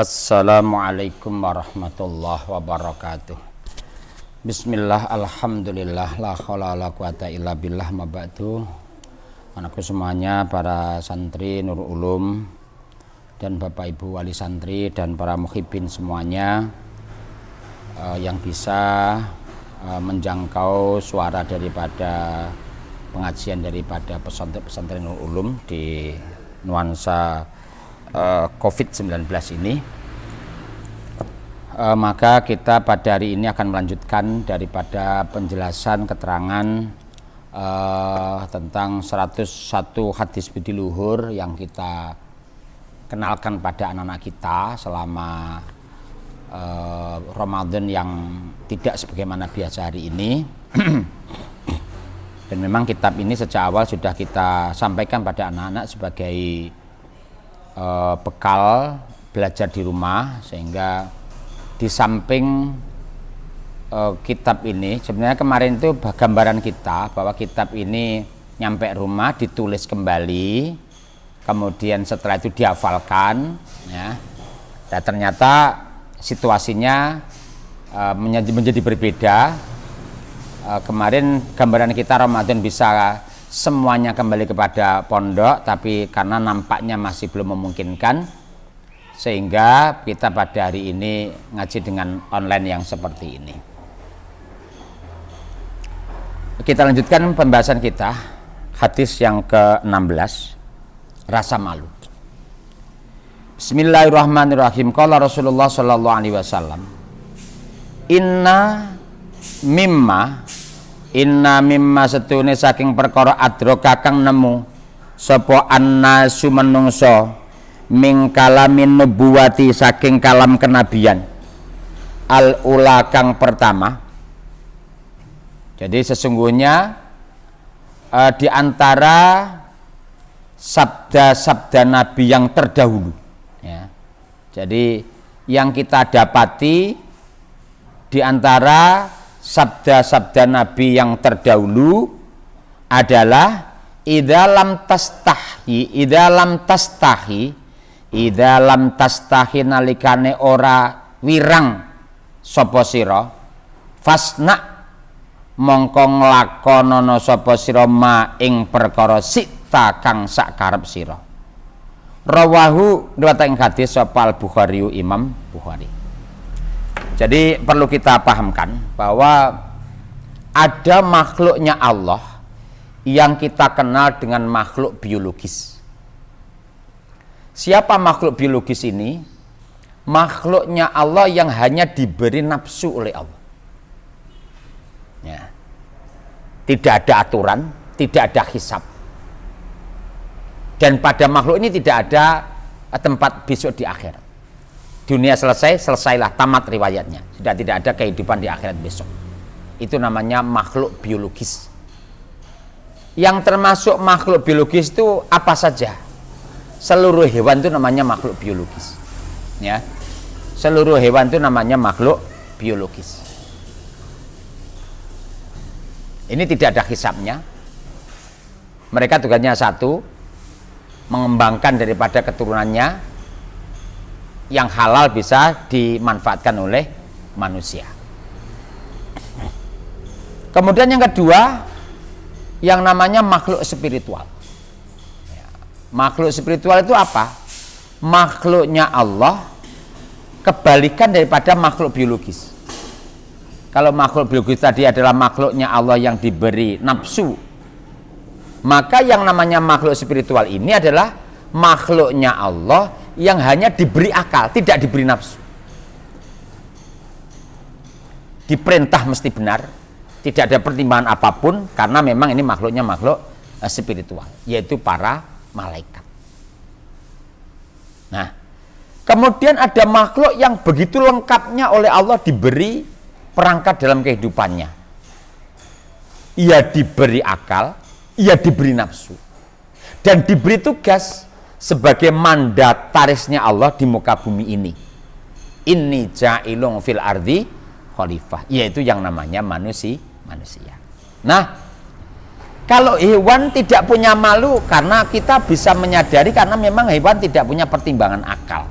Assalamualaikum warahmatullahi wabarakatuh. Bismillah, alhamdulillah, la haula wala quwata illa billah, ma ba'du. Anakku semuanya, para santri Nurul Ulum dan Bapak Ibu wali santri dan para muhibbin semuanya yang bisa menjangkau suara daripada pengajian daripada pesantren Nurul Ulum di nuansa COVID-19 ini, maka kita pada hari ini akan melanjutkan daripada penjelasan keterangan tentang 101 hadis budi luhur yang kita kenalkan pada anak-anak kita selama Ramadan yang tidak sebagaimana biasa hari ini. Dan memang kitab ini sejak awal sudah kita sampaikan pada anak-anak sebagai bekal belajar di rumah, sehingga di samping kitab ini sebenarnya kemarin itu gambaran kita bahwa kitab ini nyampe rumah ditulis kembali, kemudian setelah itu dihafalkan, ya. Dan ternyata situasinya menjadi berbeda. Kemarin gambaran kita Ramadan bisa semuanya kembali kepada pondok, tapi karena nampaknya masih belum memungkinkan, sehingga kita pada hari ini ngaji dengan online yang seperti ini. Kita lanjutkan pembahasan kita, hadis yang ke-16, rasa malu. Bismillahirrahmanirrahim. Qala Rasulullah sallallahu alaihi wasallam, Inna mimma setune saking perkara adroka kang nemu sapa annasu menungso ming kalamin nubuwati saking kalam kenabian al ula kang pertama. Jadi sesungguhnya di antara sabda-sabda Nabi yang terdahulu, ya. Jadi yang kita dapati di antara sabda-sabda Nabi yang terdahulu adalah idza lam tastahi nalikane ora wirang sapa sira fasna mongko nglakonana sapa sira ma ing perkara sita kang sak karep sira. Rawahu riwayat ing hadis sapa Al-Bukhari, Imam Bukhari. Jadi perlu kita pahamkan bahwa ada makhluknya Allah yang kita kenal dengan makhluk biologis. Siapa makhluk biologis ini? Makhluknya Allah yang hanya diberi nafsu oleh Allah, ya. Tidak ada aturan, tidak ada hisab, dan pada makhluk ini tidak ada tempat besok di akhirat. Dunia selesailah, tamat riwayatnya. Sudah tidak ada kehidupan di akhirat besok. Itu namanya makhluk biologis. Yang termasuk makhluk biologis itu apa saja? Seluruh hewan itu namanya makhluk biologis, ya. Seluruh hewan itu namanya makhluk biologis. Ini tidak ada hisabnya. Mereka tugasnya satu, mengembangkan daripada keturunannya yang halal bisa dimanfaatkan oleh manusia. Kemudian yang kedua, yang namanya makhluk spiritual. Makhluk spiritual itu apa? Makhluknya Allah kebalikan daripada makhluk biologis. Kalau makhluk biologis tadi adalah makhluknya Allah yang diberi nafsu, maka yang namanya makhluk spiritual ini adalah makhluknya Allah yang hanya diberi akal, tidak diberi nafsu. Diperintah mesti benar, tidak ada pertimbangan apapun, karena memang ini makhluknya makhluk spiritual, yaitu para malaikat. Nah, kemudian ada makhluk yang begitu lengkapnya oleh Allah diberi perangkat dalam kehidupannya. Ia diberi akal, ia diberi nafsu, dan diberi tugas sebagai mandatarisnya Allah di muka bumi ini. Inni ja'ilun fil ardi khalifah, yaitu yang namanya manusia. Nah, kalau hewan tidak punya malu, karena kita bisa menyadari karena memang hewan tidak punya pertimbangan akal.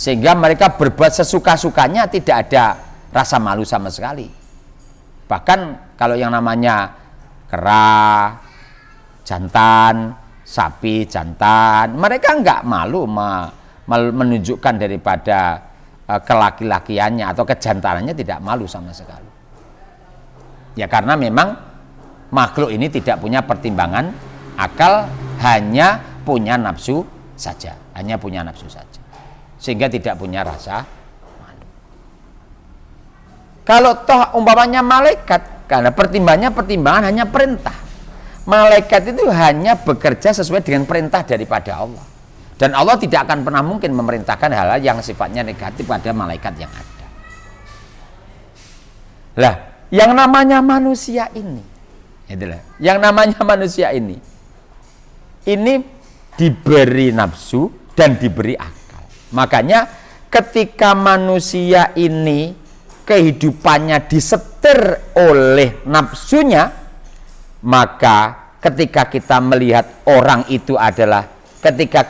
sehingga mereka berbuat sesuka-sukanya, tidak ada rasa malu sama sekali. Bahkan kalau yang namanya kera, jantan, sapi jantan, mereka enggak malu menunjukkan daripada kelaki-lakiannya atau kejantanannya, tidak malu sama sekali. Ya karena memang makhluk ini tidak punya pertimbangan akal, hanya punya nafsu saja, sehingga tidak punya rasa malu. Kalau toh umpamanya malaikat, karena pertimbangan hanya perintah. Malaikat itu hanya bekerja sesuai dengan perintah daripada Allah, dan Allah tidak akan pernah mungkin memerintahkan hal-hal yang sifatnya negatif pada malaikat yang ada. Lah, yang namanya manusia ini, ini diberi nafsu dan diberi akal. Makanya ketika manusia ini kehidupannya disetir oleh nafsunya, maka ketika kita melihat orang itu adalah, ketika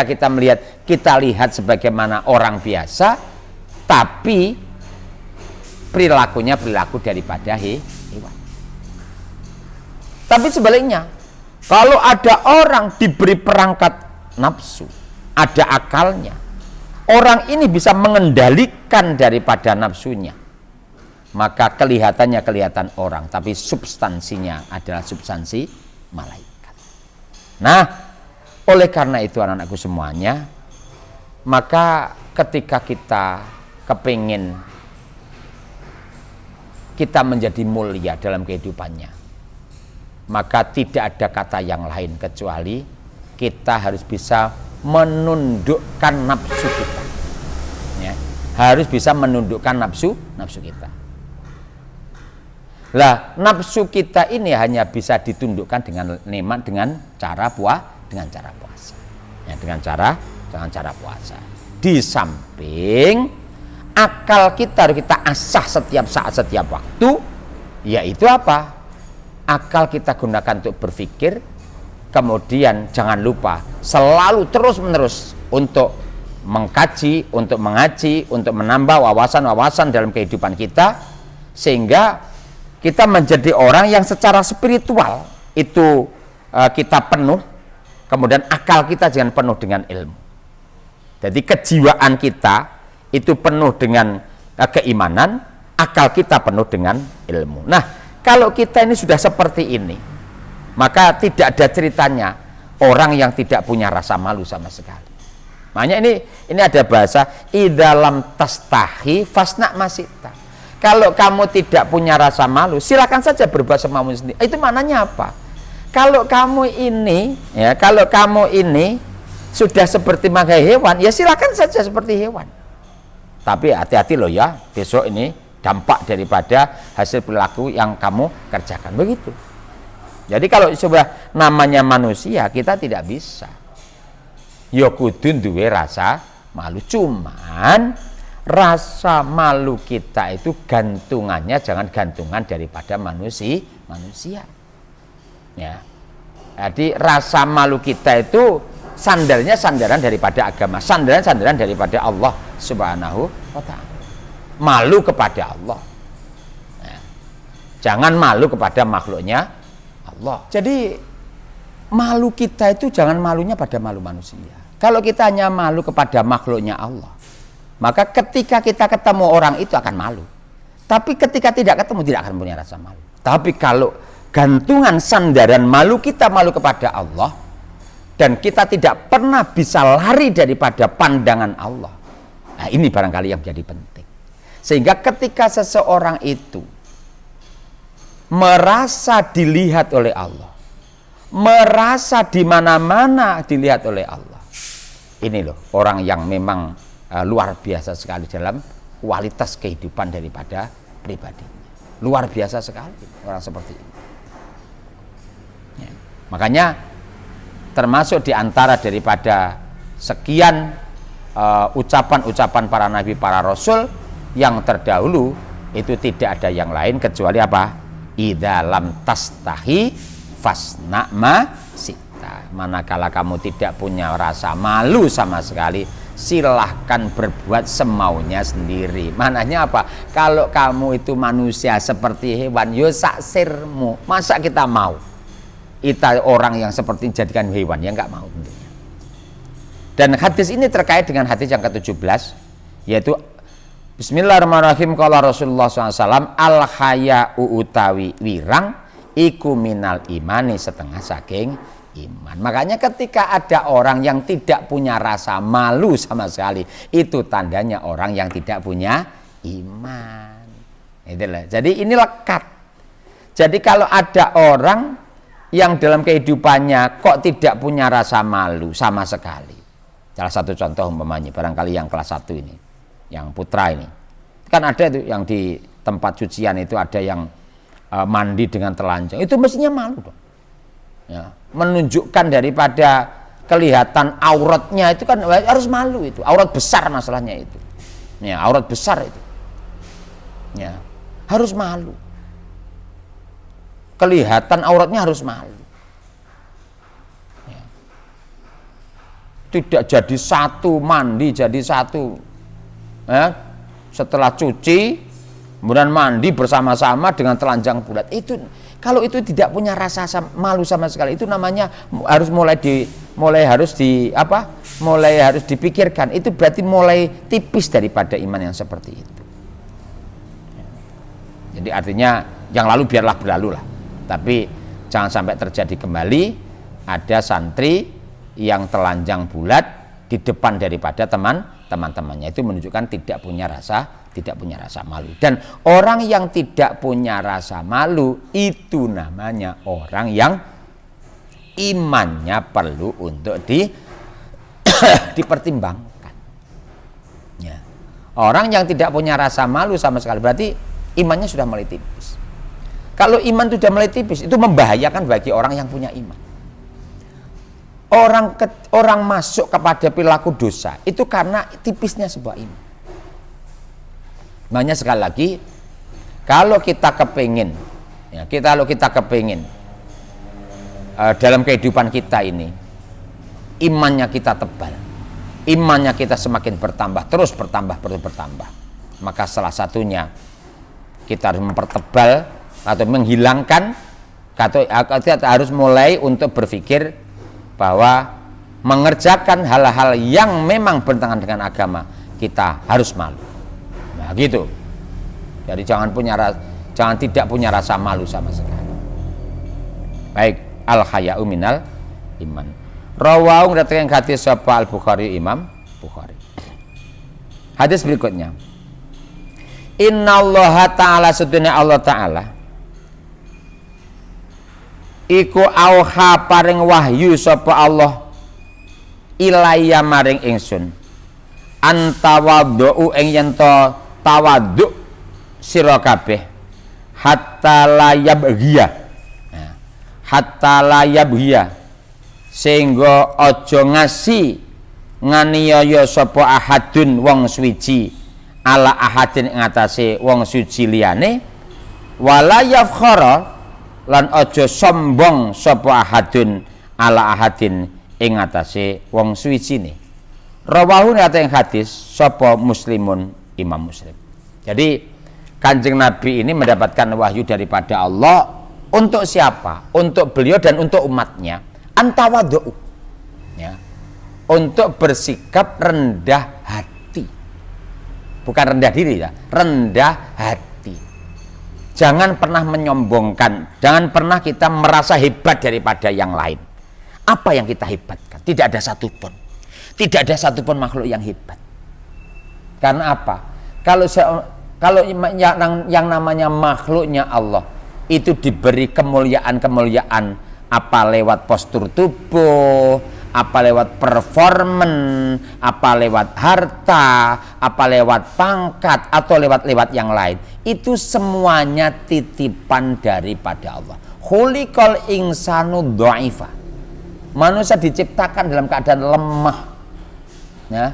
kita melihat, kita lihat sebagaimana orang biasa, tapi perilakunya perilaku daripada hewan. Tapi sebaliknya, kalau ada orang diberi perangkat nafsu, ada akalnya, orang ini bisa mengendalikan daripada nafsunya, maka kelihatannya kelihatan orang, tapi substansinya adalah substansi malaikat. Nah, oleh karena itu anak-anakku semuanya, maka ketika kita kepingin kita menjadi mulia dalam kehidupannya, maka tidak ada kata yang lain kecuali kita harus bisa menundukkan nafsu kita, ya, harus bisa menundukkan nafsu kita. Lah, nafsu kita ini hanya bisa ditundukkan dengan nikmat, dengan cara puasa, ya, dengan cara puasa. Di samping akal kita harus kita asah setiap saat, setiap waktu, yaitu apa? Akal kita gunakan untuk berpikir, kemudian jangan lupa selalu terus-menerus untuk mengkaji, untuk mengaji, untuk menambah wawasan-wawasan dalam kehidupan kita, sehingga kita menjadi orang yang secara spiritual itu kita penuh, kemudian akal kita jangan penuh dengan ilmu. Jadi kejiwaan kita itu penuh dengan keimanan, akal kita penuh dengan ilmu. Nah, kalau kita ini sudah seperti ini, maka tidak ada ceritanya orang yang tidak punya rasa malu sama sekali. Makanya ini ada bahasa idalam tastahi fasna masita. Kalau kamu tidak punya rasa malu, silakan saja berbuat semaumu sendiri. Itu maknanya apa? Kalau kamu ini sudah seperti makai hewan, ya silakan saja seperti hewan. Tapi hati-hati loh ya, besok ini dampak daripada hasil perilaku yang kamu kerjakan, begitu. Jadi kalau sudah namanya manusia, kita tidak bisa ya kudu duwe rasa malu. Cuman rasa malu kita itu gantungannya jangan gantungan daripada manusia. Ya. Jadi rasa malu kita itu sandarannya sandaran daripada agama, sandaran daripada Allah Subhanahu wa ta'ala. Malu kepada Allah, nah, jangan malu kepada makhluknya Allah. Jadi malu kita itu jangan malunya pada malu manusia. Kalau kita hanya malu kepada makhluknya Allah, maka ketika kita ketemu orang itu akan malu. Tapi ketika tidak ketemu tidak akan punya rasa malu. Tapi kalau gantungan sandaran malu kita malu kepada Allah, dan kita tidak pernah bisa lari daripada pandangan Allah, nah ini barangkali yang menjadi penting. Sehingga ketika seseorang itu merasa dilihat oleh Allah, merasa di mana-mana dilihat oleh Allah, ini loh orang yang memang luar biasa sekali dalam kualitas kehidupan daripada pribadinya. Luar biasa sekali orang seperti ini. Ya. Makanya termasuk di antara daripada sekian ucapan-ucapan para nabi, para rasul yang terdahulu, itu tidak ada yang lain kecuali apa? Idza lam tastahi fasna ma sita. Manakala kamu tidak punya rasa malu sama sekali, silahkan berbuat semaunya sendiri. Mananya apa? Kalau kamu itu manusia seperti hewan, yo saksirmu. Masa kita mau kita orang yang seperti jadikan hewan? Ya nggak mau tentunya. Dan hadis ini terkait dengan hadis yang ke-17, yaitu Bismillahirrahmanirrahim. Qala Rasulullah SAW, al haya'u utawi wirang iku minal imani, setengah saking iman. Makanya ketika ada orang yang tidak punya rasa malu sama sekali, itu tandanya orang yang tidak punya iman. Itulah. Jadi ini lekat. Jadi kalau ada orang yang dalam kehidupannya kok tidak punya rasa malu sama sekali. Salah satu contoh umpamanya, barangkali yang kelas 1 ini, yang putra ini. Kan ada itu yang di tempat cucian itu ada yang mandi dengan telanjang. Itu mestinya malu dong. Ya, menunjukkan daripada kelihatan auratnya itu kan harus malu itu. Aurat besar masalahnya itu. Ya, aurat besar itu. Ya, harus malu. Kelihatan auratnya harus malu. Ya. Tidak jadi satu, mandi jadi satu. Ya, setelah cuci, kemudian mandi bersama-sama dengan telanjang bulat. Itu kalau itu tidak punya rasa malu sama sekali, itu namanya harus mulai harus dipikirkan. Itu berarti mulai tipis daripada iman yang seperti itu. Jadi artinya yang lalu biarlah berlalu lah. Tapi jangan sampai terjadi kembali ada santri yang telanjang bulat di depan daripada teman-temannya. Itu menunjukkan tidak punya rasa malu. Dan orang yang tidak punya rasa malu itu namanya orang yang imannya perlu untuk dipertimbangkan. Ya. Orang yang tidak punya rasa malu sama sekali berarti imannya sudah mulai tipis. Kalau iman sudah mulai tipis, itu membahayakan bagi orang yang punya iman. Orang masuk kepada perilaku dosa itu karena tipisnya sebuah iman. Makanya sekali lagi, kalau kita kepingin dalam kehidupan kita ini imannya kita tebal, imannya kita semakin terus bertambah, maka salah satunya kita harus mempertebal atau menghilangkan, atau kita harus mulai untuk berpikir bahwa mengerjakan hal-hal yang memang bertentangan dengan agama kita harus malu. Nah gitu. Jadi jangan tidak punya rasa malu sama sekali. Baik, al haya'u minal iman. Rawahu datang hadis sapa Al-Bukhari, Imam Bukhari. Hadis berikutnya. Innallaha ta'ala, sedene Allah Ta'ala iku auha paring wahyu sapa Allah ilaiya maring ingsun antawadhu ing yen to tawadhu sira kabeh hatta layabhiya sehingga aja nganiaya sapa ahadun wong suci ala ahadin ing atase wong suci liyane wala yafkhara lan aja sombong sapa ahadun ala ahadin ing atase wong suwijine. Rawahu ing hadis sapa Muslimun, Imam Muslim. Jadi Kanjeng Nabi ini mendapatkan wahyu daripada Allah untuk siapa? Untuk beliau dan untuk umatnya. Antawadhu. Ya. Untuk bersikap rendah hati. Bukan rendah diri ya, rendah hati. Jangan pernah menyombongkan, jangan pernah kita merasa hebat daripada yang lain. Apa yang kita hebatkan? Tidak ada satupun makhluk yang hebat. Karena apa? Kalau yang namanya makhluknya Allah itu diberi kemuliaan, apa lewat postur tubuh, apa lewat performan, apa lewat harta, apa lewat pangkat, atau lewat yang lain. Itu semuanya titipan daripada Allah. Khuliqal insanu dha'ifa. Manusia diciptakan dalam keadaan lemah. Ya,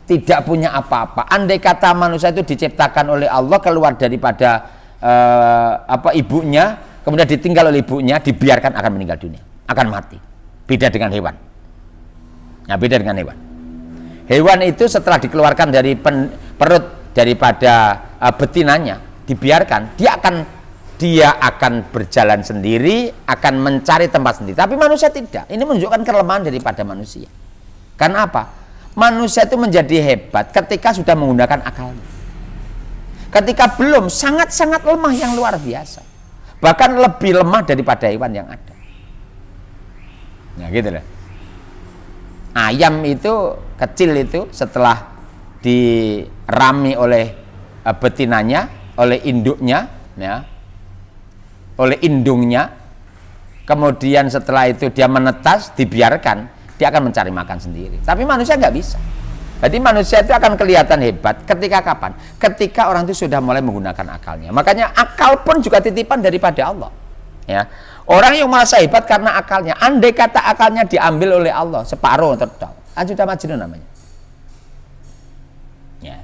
tidak punya apa-apa. Andai kata manusia itu diciptakan oleh Allah keluar daripada ibunya, kemudian ditinggal oleh ibunya, dibiarkan akan meninggal dunia, akan mati. Beda dengan hewan. Nah, beda dengan hewan. Hewan itu setelah dikeluarkan dari perut daripada betinanya, dibiarkan, dia akan berjalan sendiri, akan mencari tempat sendiri. Tapi manusia tidak. Ini menunjukkan kelemahan daripada manusia. Karena apa? Manusia itu menjadi hebat ketika sudah menggunakan akalnya. Ketika belum, sangat-sangat lemah yang luar biasa. Bahkan lebih lemah daripada hewan yang ada. Nah gitu lah. Ayam itu kecil itu setelah dirami oleh betinanya, oleh induknya, ya, oleh indungnya, kemudian setelah itu dia menetas, dibiarkan, dia akan mencari makan sendiri. Tapi manusia nggak bisa. Jadi manusia itu akan kelihatan hebat ketika kapan? Ketika orang itu sudah mulai menggunakan akalnya. Makanya akal pun juga titipan daripada Allah. Ya. Orang yang merasa hebat karena akalnya, andai kata akalnya diambil oleh Allah separuh total, sudah majnun namanya. Ya.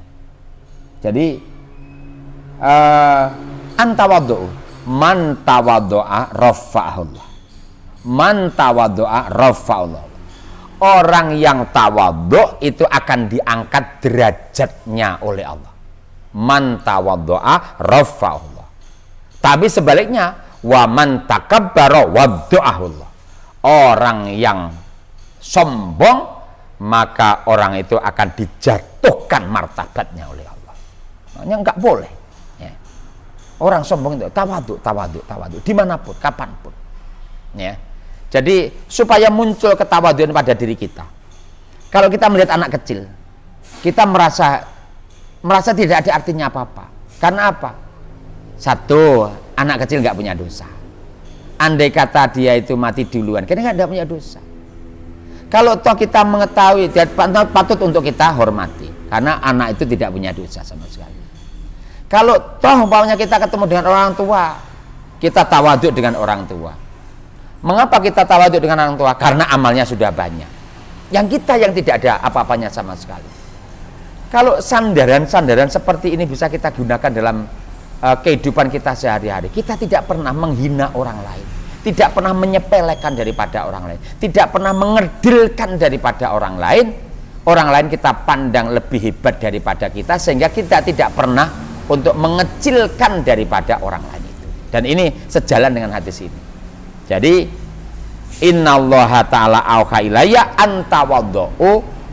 Jadi antawaddu, man tawaddu'a rafa'ahullah. Man tawaddu'a rafa'ahullah. Orang yang tawaddu itu akan diangkat derajatnya oleh Allah. Man tawaddu'a rafa'ahullah. Tapi sebaliknya, wa man takabbara wadda'ahullah. Orang yang sombong, maka orang itu akan dijatuhkan martabatnya oleh Allah. Makanya enggak boleh. Ya. Orang sombong itu tawadhu dimanapun, kapanpun. Ya. Jadi supaya muncul ketawaduan pada diri kita. Kalau kita melihat anak kecil, kita merasa tidak ada artinya apa-apa. Karena apa? Satu, anak kecil nggak punya dosa. Andai kata dia itu mati duluan, karena nggak punya dosa. Kalau toh kita mengetahui, patut untuk kita hormati, karena anak itu tidak punya dosa sama sekali. Kalau toh umpamanya kita ketemu dengan orang tua, kita tawaduk dengan orang tua. Mengapa kita tawaduk dengan orang tua? Karena amalnya sudah banyak. Yang kita yang tidak ada apa-apanya sama sekali. Kalau sandaran-sandaran seperti ini bisa kita gunakan dalam kehidupan kita sehari-hari, kita tidak pernah menghina orang lain, tidak pernah menyepelekan daripada orang lain, tidak pernah mengerdilkan daripada orang lain kita pandang lebih hebat daripada kita, sehingga kita tidak pernah untuk mengecilkan daripada orang lain itu. Dan ini sejalan dengan hadis ini. Jadi innallaha ta'ala auha ilayya antawaddu,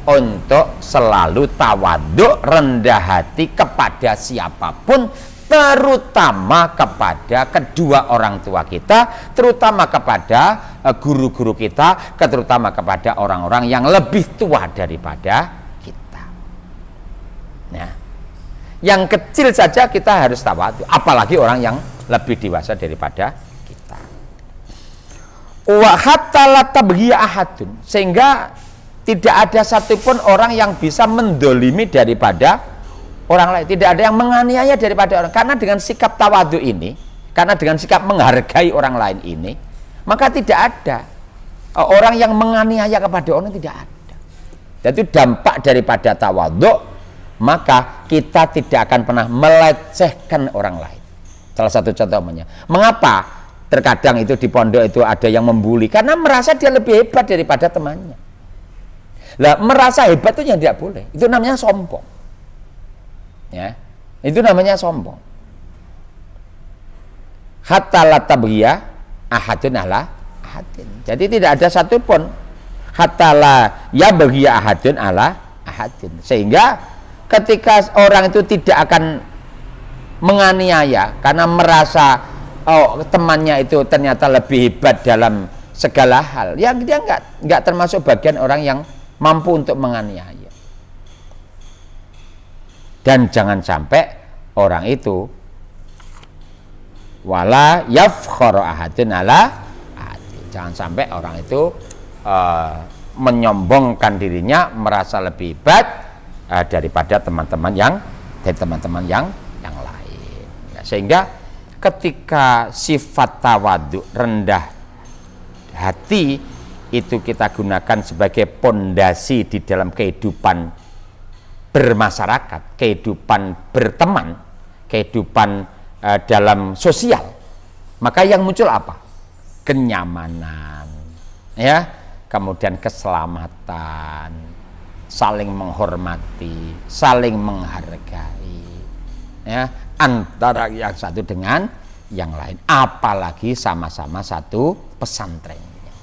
untuk selalu tawadhu, rendah hati kepada siapapun, terutama kepada kedua orang tua kita, terutama kepada guru-guru kita, terutama kepada orang-orang yang lebih tua daripada kita. Nah, yang kecil saja kita harus tawadhu, apalagi orang yang lebih dewasa daripada kita. Wa hatta la tabghiya ahadun, sehingga tidak ada satupun orang yang bisa mendolimi daripada orang lain, tidak ada yang menganiaya daripada orang. Karena dengan sikap tawadhu ini, karena dengan sikap menghargai orang lain ini, maka tidak ada orang yang menganiaya kepada orang, tidak ada. Jadi dampak daripada tawadhu, maka kita tidak akan pernah melecehkan orang lain. Salah satu contohnya, mengapa terkadang itu di pondok itu ada yang membuli? Karena merasa dia lebih hebat daripada temannya. Lah, merasa hebat itu yang tidak boleh, itu namanya sombong. Ya, itu namanya sombong. Hatta la tabghiya ahadun ala ahadin. Jadi tidak ada satupun hatta la yabghiya ahadun ala ahadin. Sehingga ketika orang itu tidak akan menganiaya karena merasa temannya itu ternyata lebih hebat dalam segala hal, ya dia enggak termasuk bagian orang yang mampu untuk menganiaya. Dan jangan sampai orang itu wala yafkhara ahadun ala ahadin. Jangan sampai orang itu menyombongkan dirinya, merasa lebih hebat daripada teman-teman yang lain. Ya, sehingga ketika sifat tawadhu, rendah hati, itu kita gunakan sebagai pondasi di dalam kehidupan bermasyarakat, kehidupan berteman, kehidupan dalam sosial, maka yang muncul apa? Kenyamanan, ya, kemudian keselamatan, saling menghormati, saling menghargai, ya, antara yang satu dengan yang lain. Apalagi sama-sama satu pesantrennya.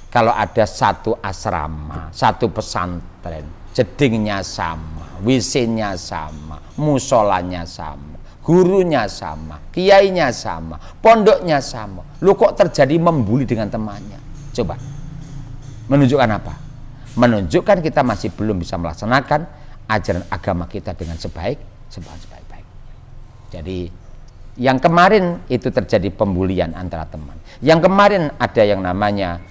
Kalau ada satu asrama, satu pesantren, jedingnya sama, WC-nya sama, musolanya sama, gurunya sama, kiainya sama, pondoknya sama. Lu kok terjadi membuli dengan temannya? Coba. Menunjukkan apa? Menunjukkan kita masih belum bisa melaksanakan ajaran agama kita dengan sebaik-baik. Jadi yang kemarin itu terjadi pembulian antara teman. Yang kemarin ada yang namanya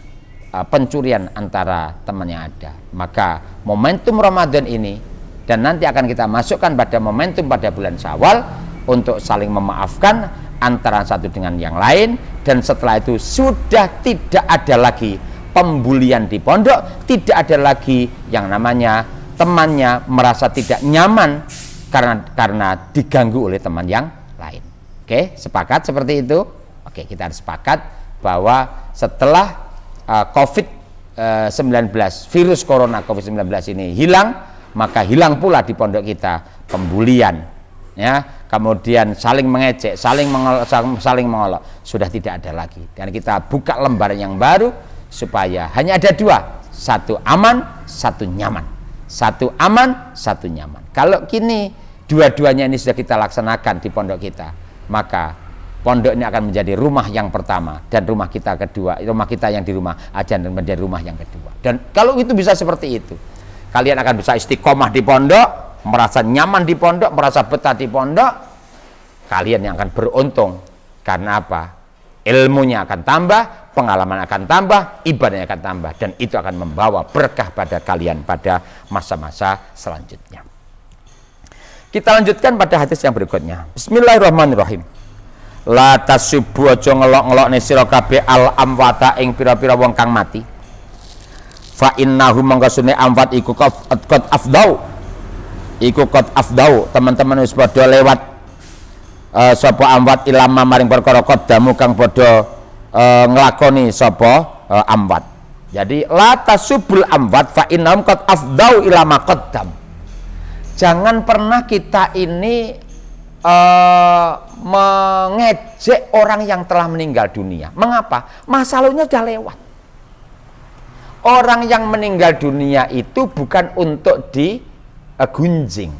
pencurian antara temannya ada. Maka momentum Ramadan ini dan nanti akan kita masukkan pada momentum pada bulan Syawal untuk saling memaafkan antara satu dengan yang lain, dan setelah itu sudah tidak ada lagi pembulian di pondok, tidak ada lagi yang namanya temannya merasa tidak nyaman karena diganggu oleh teman yang lain. Oke, sepakat seperti itu? Oke, kita harus sepakat bahwa setelah COVID-19, virus corona COVID-19 ini hilang, maka hilang pula di pondok kita pembulian, ya, kemudian saling mengejek, saling mengolok, sudah tidak ada lagi. Dan kita buka lembaran yang baru supaya hanya ada dua, satu aman, satu nyaman. Satu aman, satu nyaman. Kalau kini dua-duanya ini sudah kita laksanakan di pondok kita, maka pondok ini akan menjadi rumah yang pertama, dan rumah kita kedua, rumah kita yang di rumah ajan dan menjadi rumah yang kedua. Dan kalau itu bisa seperti itu, kalian akan bisa istiqomah di pondok, merasa nyaman di pondok, merasa betah di pondok. Kalian yang akan beruntung. Karena apa? Ilmunya akan tambah, pengalaman akan tambah, ibadahnya akan tambah, dan itu akan membawa berkah pada kalian pada masa-masa selanjutnya. Kita lanjutkan pada hadis yang berikutnya. Bismillahirrahmanirrahim. La tasubbu aja ngelok-ngelokne sira kabeh al amwata ing pira-pira wong kang mati. Fa innahum mangkasune amwat iku qad afdau. Iku qad afdau, teman-teman wis padha lewat sapa amwat ilama maring perkara qaddamu kang padha nglakoni sapa amwat. Jadi la tasubbul amwat fa innahum qad afdau ilama qaddam. Jangan pernah kita ini mengejek orang yang telah meninggal dunia. Mengapa? Masa lalunya sudah lewat. Orang yang meninggal dunia itu bukan untuk digunjing,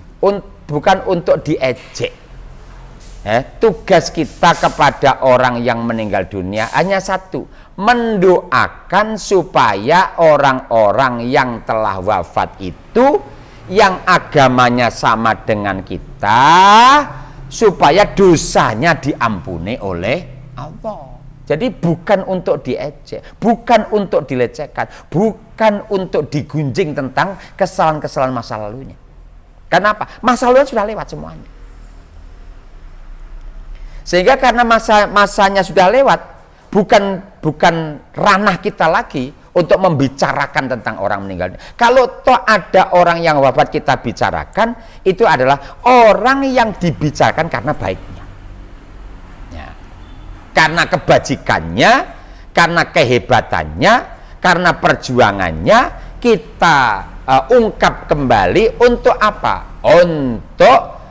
bukan untuk diejek. Tugas kita kepada orang yang meninggal dunia hanya satu, mendoakan supaya orang-orang yang telah wafat itu yang agamanya sama dengan kita, supaya dosanya diampuni oleh Allah. Jadi bukan untuk diejek, bukan untuk dilecehkan, bukan untuk digunjing tentang kesalahan-kesalahan masa lalunya. Kenapa? Masa lalunya sudah lewat semuanya. Sehingga karena masanya sudah lewat, bukan ranah kita lagi untuk membicarakan tentang orang meninggal. Kalau toh ada orang yang wafat kita bicarakan, itu adalah orang yang dibicarakan karena baiknya, ya, karena kebajikannya, karena kehebatannya, karena perjuangannya, kita ungkap kembali untuk apa? Untuk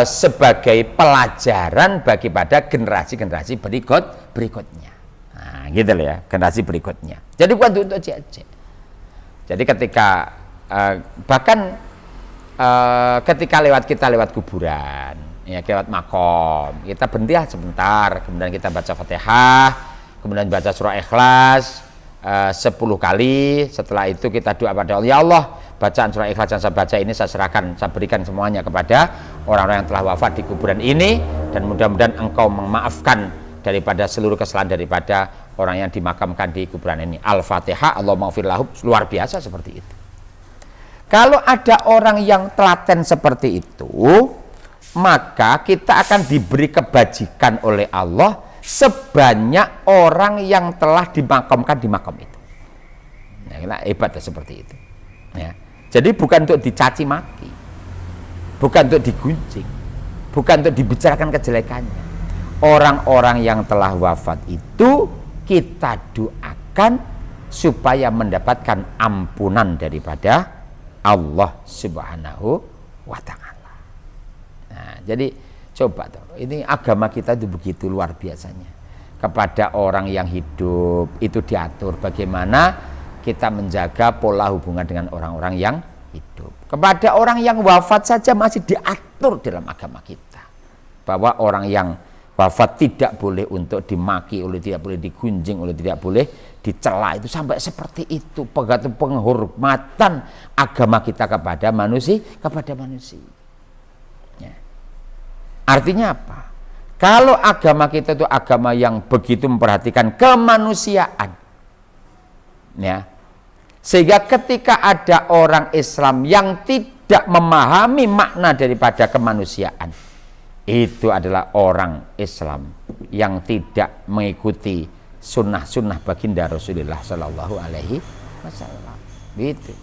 sebagai pelajaran bagi pada generasi-generasi berikutnya. Nah, gitu loh ya, generasi berikutnya. Jadi bukan untuk diejek. Jadi ketika bahkan ketika kita lewat kuburan, ya, lewat makom, kita berhenti sebentar, kemudian kita baca Fatihah, kemudian baca surah Ikhlas 10 kali. Setelah itu kita doa pada Allah, ya Allah, bacaan surah Ikhlas yang saya baca ini saya serahkan, saya berikan semuanya kepada orang-orang yang telah wafat di kuburan ini, dan mudah-mudahan engkau memaafkan daripada seluruh kesalahan daripada orang yang dimakamkan di kuburan ini. Al-Fatihah, Allahumma ighfir lahu, luar biasa seperti itu. Kalau ada orang yang telaten seperti itu, maka kita akan diberi kebajikan oleh Allah sebanyak orang yang telah dimakamkan di makam itu. Nah, hebatnya seperti itu. Ya. Jadi bukan untuk dicaci maki, bukan untuk digunjing, bukan untuk dibicarakan kejelekannya. Orang-orang yang telah wafat itu kita doakan supaya mendapatkan ampunan daripada Allah Subhanahu wa Ta'ala. Nah, jadi coba tuh, ini agama kita itu begitu luar biasanya. Kepada orang yang hidup itu diatur bagaimana kita menjaga pola hubungan dengan orang-orang yang hidup. Kepada orang yang wafat saja masih diatur dalam agama kita, bahwa orang yang wafat tidak boleh untuk dimaki, tidak boleh digunjing, tidak boleh dicela. Itu sampai seperti itu penghormatan agama kita kepada manusia, ya. Artinya apa? Kalau agama kita itu agama yang begitu memperhatikan kemanusiaan, ya, sehingga ketika ada orang Islam yang tidak memahami makna daripada kemanusiaan, itu adalah orang Islam yang tidak mengikuti sunnah-sunnah baginda Rasulullah Sallallahu Alaihi Wasallam. Gitu.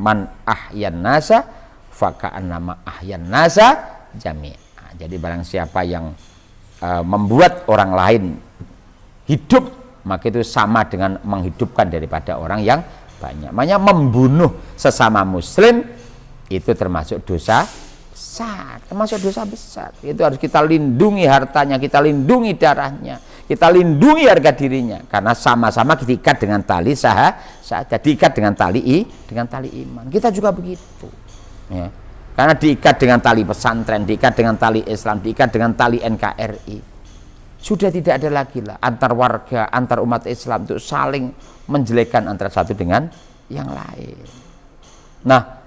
Man ahyan nasa faka'annama ahyan nasa jami'a. Jadi barang siapa yang membuat orang lain hidup, maka itu sama dengan menghidupkan daripada orang yang banyak. Makanya membunuh sesama muslim itu termasuk dosa besar, Itu harus kita lindungi hartanya, kita lindungi darahnya, kita lindungi harga dirinya, karena sama-sama diikat dengan tali diikat dengan tali iman. Kita juga begitu, ya. Karena diikat dengan tali pesantren, diikat dengan tali Islam, diikat dengan tali NKRI. Sudah tidak ada lagi lah antar warga, antar umat Islam untuk saling menjelekkan antara satu dengan yang lain. Nah,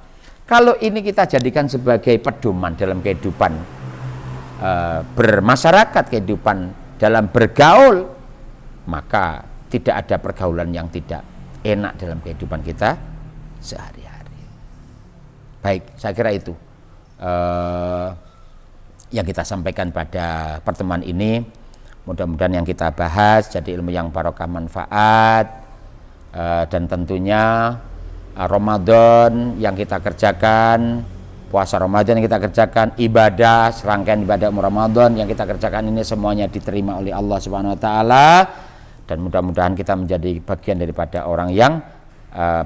kalau ini kita jadikan sebagai pedoman dalam kehidupan bermasyarakat, kehidupan dalam bergaul, maka tidak ada pergaulan yang tidak enak dalam kehidupan kita sehari-hari. Baik, saya kira itu yang kita sampaikan pada pertemuan ini. Mudah-mudahan yang kita bahas jadi ilmu yang barokah, manfaat, dan tentunya Ramadan yang kita kerjakan, puasa Ramadan yang kita kerjakan, ibadah, serangkaian ibadah Ramadan yang kita kerjakan ini semuanya diterima oleh Allah Subhanahu wa Ta'ala, dan mudah-mudahan kita menjadi bagian daripada orang yang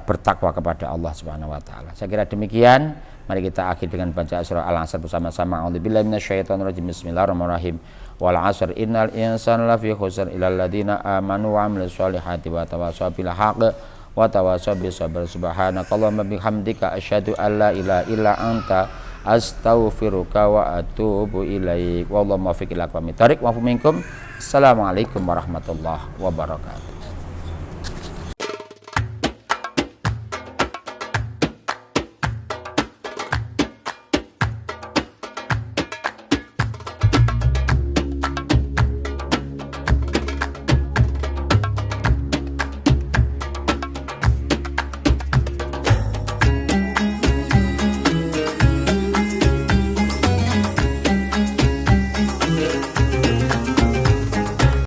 bertakwa kepada Allah Subhanahu wa Ta'ala. Saya kira demikian. Mari kita akhir dengan baca surah Al-Asr bersama-sama. A'udzubillahi minasyaitonirrajim. Bismillahirrahmanirrahim. Wal 'asr innal insana lafi khusr illal ladzina amanu wa 'amilus solihati wa tawassaw bil haqqi wa tawassaw bis sabr. Subhanakallahumma bihamdika asyhadu an la ilaha illa anta astaghfiruka wa atubu ilaik. Wallahu muwaffiq ila aqwamit thoriq wa minkum. Assalamualaikum warahmatullahi wabarakatuh.